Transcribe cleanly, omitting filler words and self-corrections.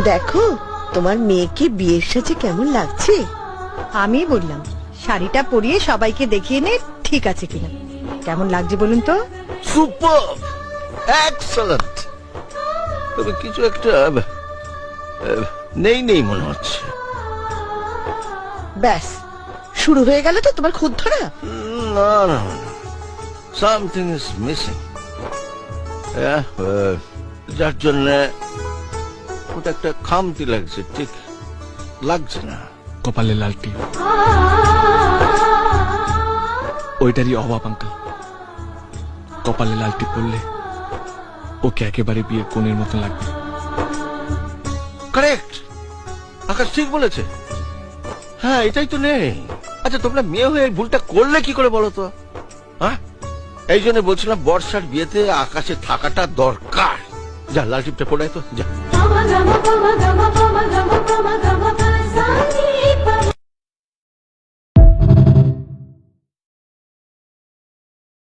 দেখো তোমার মেয়েকে বিয়ের সাজে কেমন লাগছে। আমি বললাম শাড়িটা পরিয়ে সবাইকে দেখিয়ে নে ঠিক আছে কিনা। কেমন লাগছে বলুন তো? Super, excellent. তবে কিছু একটা নেই নেই মনে হচ্ছে। ব্যাস শুরু হয়ে গেল তো তোমার খুদ ধরা। না না, সামথিং ইজ মিসিং। যার জন্য ওটা একটা খামতি লাগছে, ঠিক লাগছে না। কপালে লাল টিপ, ওইটারই অভাব আঙ্কেল। কপালে লাল টিপ পড়লে ওকে একেবারে বিয়ে কোণের মতো লাগবে। কারেক্ট, আকাশ ঠিক বলেছে। হ্যাঁ, এটাই তো নেই। আচ্ছা, তোমরা মেয়ে হয়ে এই ভুলটা করলে কি করে বলো তো? হ্যাঁ, এই জন্য বলছিলাম বর্ষার বিয়েতে আকাশে থাকাটা দরকার। যা লাল টিপটা পড়ায় তো, যা।